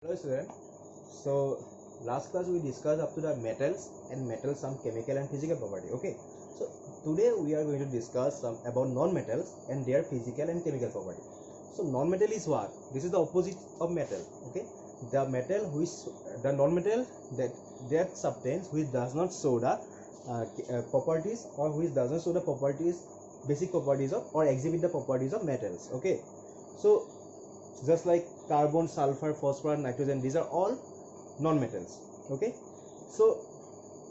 Hello student. So last class we discussed up to the metals and metals some chemical and physical property. Okay. So today we are going to discuss some about non-metals and their physical and chemical property. So non-metal is what? This is the opposite of metal. Okay. The metal which the non-metal that substance which does not show the properties or which does not show the properties basic properties of or exhibit the properties of metals. Okay. So just like carbon, sulfur, phosphorus, nitrogen, these are all non-metals. Okay, so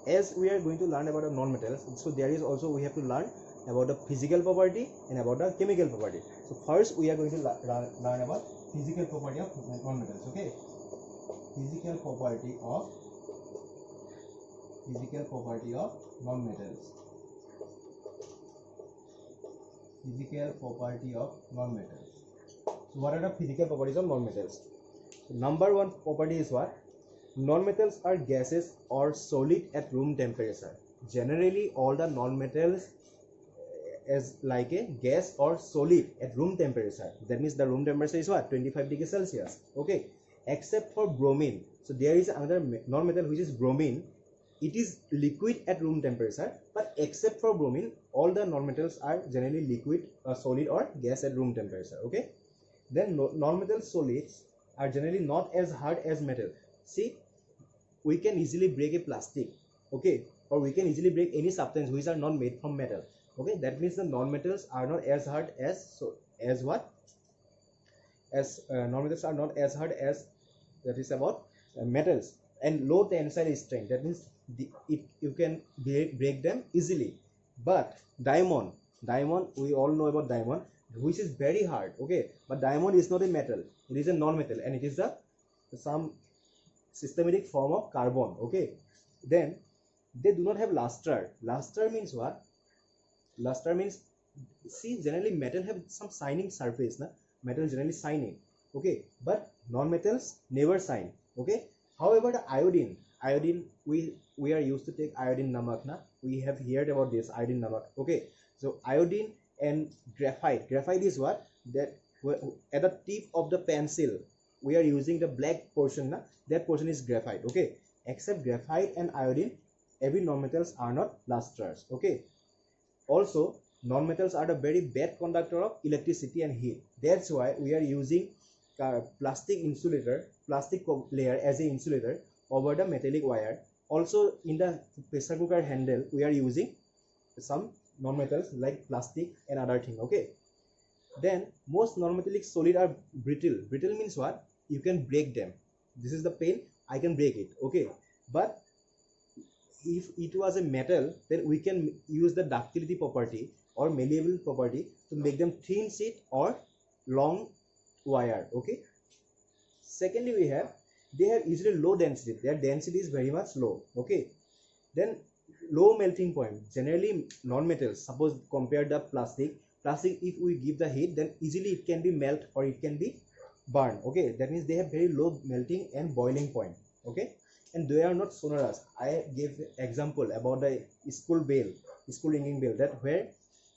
as we are going to learn about the non-metals, so there is also we have to learn about the physical property and about the chemical property. So first we are going to learn about physical property of non-metals. Okay, physical property of non-metals. Physical property of non-metals. So what are the physical properties of non-metals? So number one property is what? Non-metals are gases or solid at room temperature. Generally all the non-metals is like a gas or solid at room temperature. That means the room temperature is what? 25 degrees Celsius. Okay, except for bromine. So there is another non-metal which is bromine. It is liquid at room temperature, but except for bromine all the non-metals are generally liquid, solid or gas at room temperature. Okay, then non-metal solids are generally not as hard as metal. See, we can easily break a plastic, okay, or we can easily break any substance which are not made from metal. Okay, that means the non-metals are not as hard as non-metals are not as hard as that is about metals, and low tensile strength. That means you can break them easily. But diamond, we all know about diamond, which is very hard. Okay, but diamond is not a metal, it is a non-metal, and it is some systematic form of carbon. Okay, then they do not have luster. Luster means what? Luster means, see, generally metal have some shining surface, na? Metal generally shining. Okay, but non-metals never shine. Okay, however the iodine, we are used to take iodine namak, na? We have heard about this iodine namak. Okay, so iodine and graphite is what? That at the tip of the pencil we are using the black portion, na? That portion is graphite. Okay, except graphite and iodine, every non-metals are not lustrous. Okay, also non-metals are the very bad conductor of electricity and heat. That's why we are using plastic layer as an insulator over the metallic wire. Also in the pressure cooker handle we are using some non-metals like plastic and other thing. Okay, then most non-metallic solid are brittle. Brittle means what? You can break them. This is the pen, I can break it. Okay, but if it was a metal, then we can use the ductility property or malleable property to make them thin sheet or long wire. Okay, secondly they have usually low density. Their density is very much low. Okay, then low melting point. Generally non-metals, suppose compare the plastic, if we give the heat, then easily it can be melt or it can be burned. Okay, that means they have very low melting and boiling point. Okay, and they are not sonorous. I gave example about the school ringing bell, that where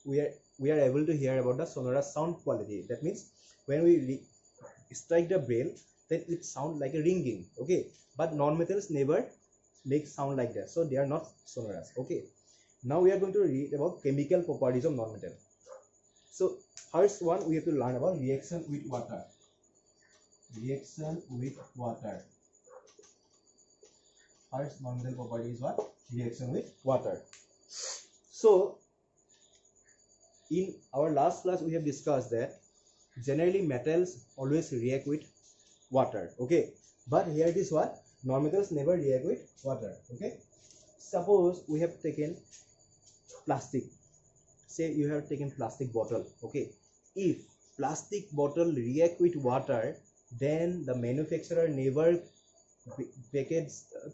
we are able to hear about the sonorous sound quality. That means when we strike the bell, then it sound like a ringing. Okay, but non-metals never make sound like that, so they are not sonorous. Okay, now we are going to read about chemical properties of non-metal. So first one, we have to learn about reaction with water. First non-metal property is what? Reaction with water. So in our last class we have discussed that generally metals always react with water. Okay, but here it is what? Non-metals never react with water. Okay, suppose we have taken plastic. Say you have taken plastic bottle. Okay, if plastic bottle react with water, then the manufacturer never package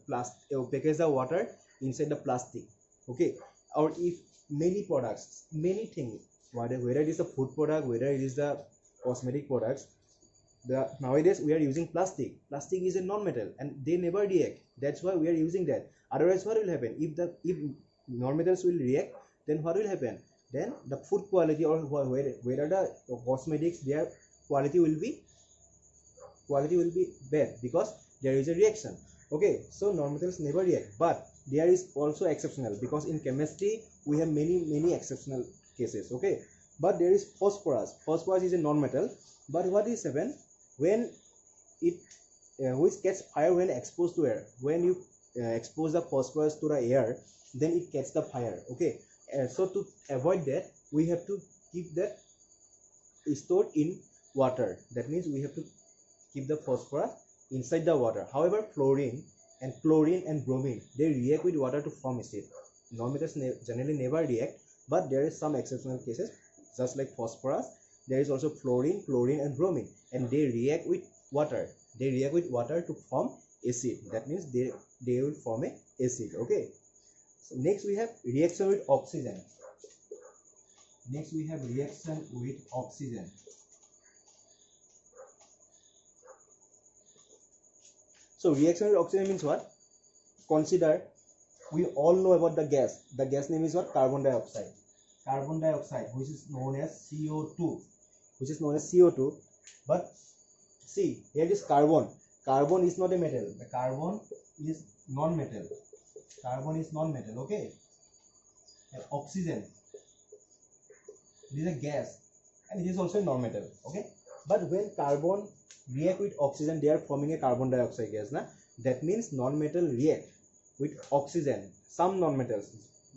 the water inside the plastic. Okay, or if many products, many things, whether it is a food product, whether it is the cosmetic products, nowadays we are using plastic is a non-metal and they never react. That's why we are using that. Otherwise what will happen? If non-metals will react, then what will happen? Then the food quality or whether the cosmetics, their quality will be quality will be bad because there is a reaction. Okay, so non-metals never react, but there is also exceptional, because in chemistry we have many exceptional cases. Okay, but there is phosphorus. Phosphorus is a non-metal, but what is happen when it which gets fire when exposed to air? When you expose the phosphorus to the air, then it gets the fire. Okay, so to avoid that, we have to keep that stored in water. That means we have to keep the phosphorus inside the water. However, chlorine and bromine, they react with water to form acid. Non-metals generally never react, but there is some exceptional cases, just like phosphorus. There is also chlorine and bromine, and they react with water. They react with water to form acid. That means they will form a acid. Okay, so next we have reaction with oxygen. Next we have reaction with oxygen. So reaction with oxygen means what? Consider, we all know about the gas. The gas name is what? Carbon dioxide. Carbon dioxide, which is known as CO2. But see, here is carbon. Carbon is not a metal. The carbon is non-metal. Okay. And oxygen, it is a gas, and it is also a non-metal. Okay. But when carbon react with oxygen, they are forming a carbon dioxide gas. That means non-metal react with oxygen. Some non-metals,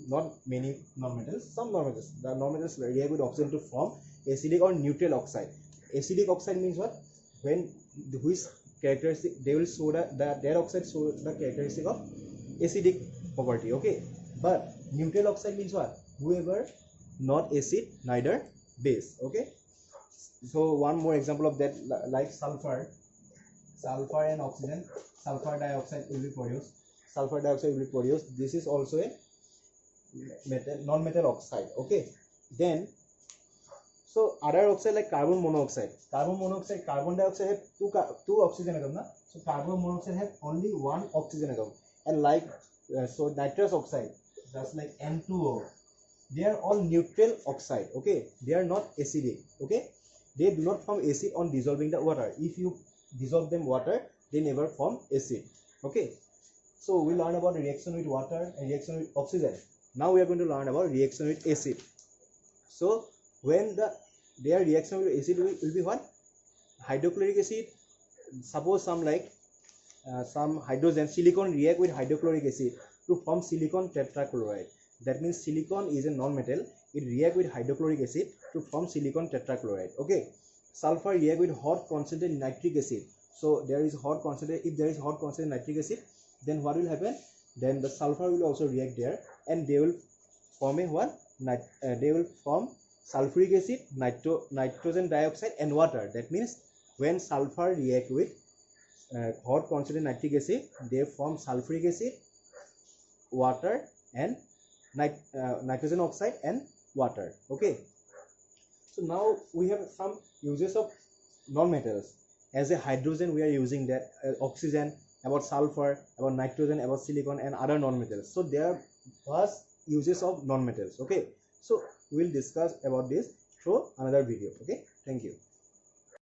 not many non-metals, some non-metals. The non-metals react with oxygen to form acidic or neutral oxide. Acidic oxide means what? When which characteristic they will show that their oxide show the characteristic of acidic property. Okay, but neutral oxide means what? Whoever not acid neither base. Okay, so one more example of that, like sulfur and oxygen, sulfur dioxide will be produced. This is also a non-metal oxide. Okay, then so other oxide like carbon monoxide, carbon dioxide have two oxygen atom. So carbon monoxide have only one oxygen atom. And like so nitrous oxide, just like N2O, they are all neutral oxide. Okay, they are not acidic. Okay, they do not form acid on dissolving the water. If you dissolve them water, they never form acid. Okay, so we learned about reaction with water and reaction with oxygen. Now we are going to learn about reaction with acid. So when their reaction with acid will be what? Hydrochloric acid. Suppose some hydrogen, silicon react with hydrochloric acid to form silicon tetrachloride. That means silicon is a non-metal. It react with hydrochloric acid to form silicon tetrachloride. Okay. Sulfur react with hot concentrated nitric acid. So there is hot concentrated. If there is hot concentrated nitric acid, then what will happen? Then the sulfur will also react there, and they will form a what? They will form sulfuric acid, nitrogen dioxide, and water. That means when sulfur react with hot concentrated nitric acid, they form sulfuric acid, water, and nitrogen oxide and water. Okay, so now we have some uses of non-metals. As a hydrogen, we are using that, oxygen, about sulfur, about nitrogen, about silicon, and other non-metals. So there was uses of non-metals. Okay, so we'll discuss about this through another video. Okay, thank you.